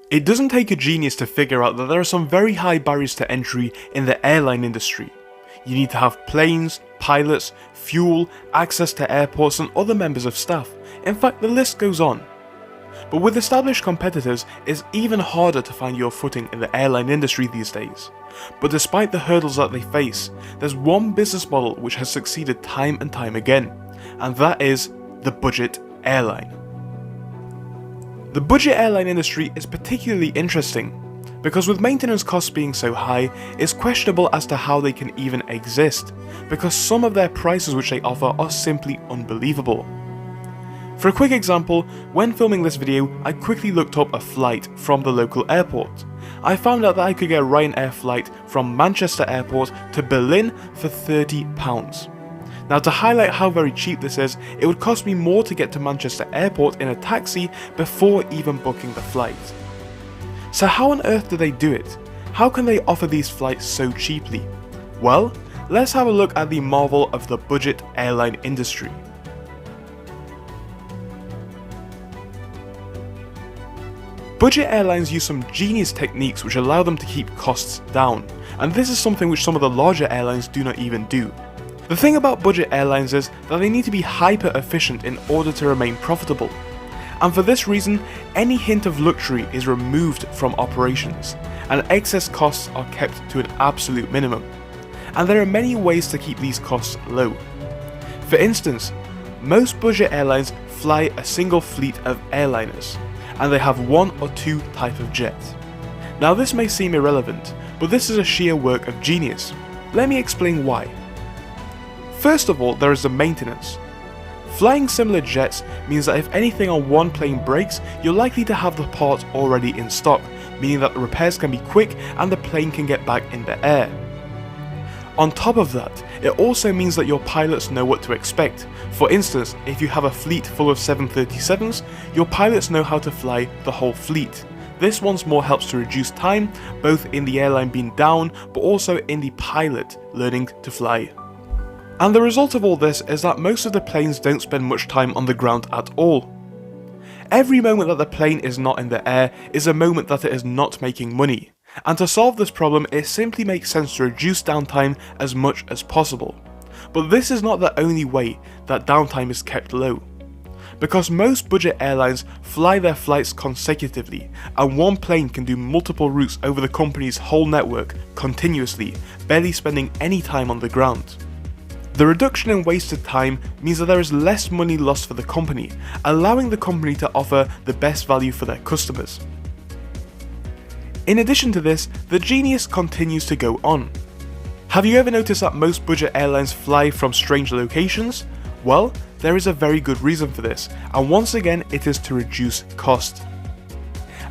It doesn't take a genius to figure out that there are some very high barriers to entry in the airline industry. You need to have planes, pilots, fuel, access to airports and other members of staff. In fact, the list goes on. But with established competitors, it's even harder to find your footing in the airline industry these days. But despite the hurdles that they face, there's one business model which has succeeded time and time again, and that is the budget airline. The budget airline industry is particularly interesting because with maintenance costs being so high, it's questionable as to how they can even exist, because some of their prices which they offer are simply unbelievable. For a quick example, when filming this video, I quickly looked up a flight from the local airport. I found out that I could get a Ryanair flight from Manchester Airport to Berlin for £30. Now, to highlight how very cheap this is, it would cost me more to get to Manchester Airport in a taxi before even booking the flight. So how on earth do they do it? How can they offer these flights so cheaply? Well, let's have a look at the marvel of the budget airline industry. Budget airlines use some genius techniques which allow them to keep costs down, and this is something which some of the larger airlines do not even do. The thing about budget airlines is that they need to be hyper efficient in order to remain profitable. And for this reason, any hint of luxury is removed from operations, and excess costs are kept to an absolute minimum. And there are many ways to keep these costs low. For instance, most budget airlines fly a single fleet of airliners, and they have one or two types of jets. Now this may seem irrelevant, but this is a sheer work of genius. Let me explain why. First of all, there is the maintenance. Flying similar jets means that if anything on one plane breaks, you're likely to have the part already in stock, meaning that the repairs can be quick and the plane can get back in the air. On top of that, it also means that your pilots know what to expect. For instance, if you have a fleet full of 737s, your pilots know how to fly the whole fleet. This once more helps to reduce time, both in the airline being down, but also in the pilot learning to fly. And the result of all this is that most of the planes don't spend much time on the ground at all. Every moment that the plane is not in the air is a moment that it is not making money. And to solve this problem, it simply makes sense to reduce downtime as much as possible. But this is not the only way that downtime is kept low. Because most budget airlines fly their flights consecutively, and one plane can do multiple routes over the company's whole network continuously, barely spending any time on the ground. The reduction in wasted time means that there is less money lost for the company, allowing the company to offer the best value for their customers. In addition to this, the genius continues to go on. Have you ever noticed that most budget airlines fly from strange locations? Well, there is a very good reason for this, and once again it is to reduce cost.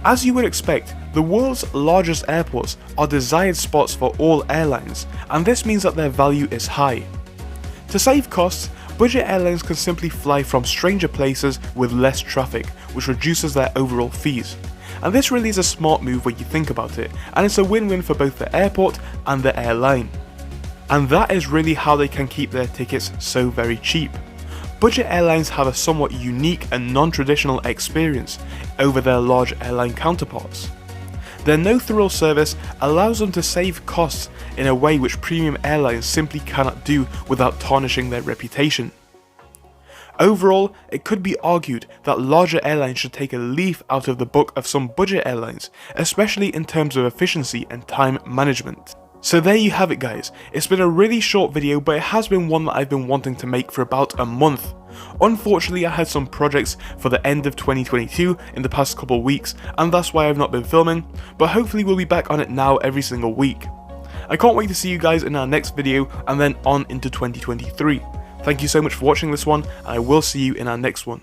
As you would expect, the world's largest airports are desired spots for all airlines, and this means that their value is high. To save costs, budget airlines can simply fly from stranger places with less traffic, which reduces their overall fees. And this really is a smart move when you think about it, and it's a win-win for both the airport and the airline. And that is really how they can keep their tickets so very cheap. Budget airlines have a somewhat unique and non-traditional experience over their large airline counterparts. Their no-thrill service allows them to save costs in a way which premium airlines simply cannot do without tarnishing their reputation. Overall, it could be argued that larger airlines should take a leaf out of the book of some budget airlines, especially in terms of efficiency and time management. So there you have it guys, it's been a really short video, but it has been one that I've been wanting to make for about a month. Unfortunately, I had some projects for the end of 2022 in the past couple weeks, and that's why I've not been filming, but hopefully we'll be back on it now every single week. I can't wait to see you guys in our next video and then on into 2023. Thank you so much for watching this one, and I will see you in our next one.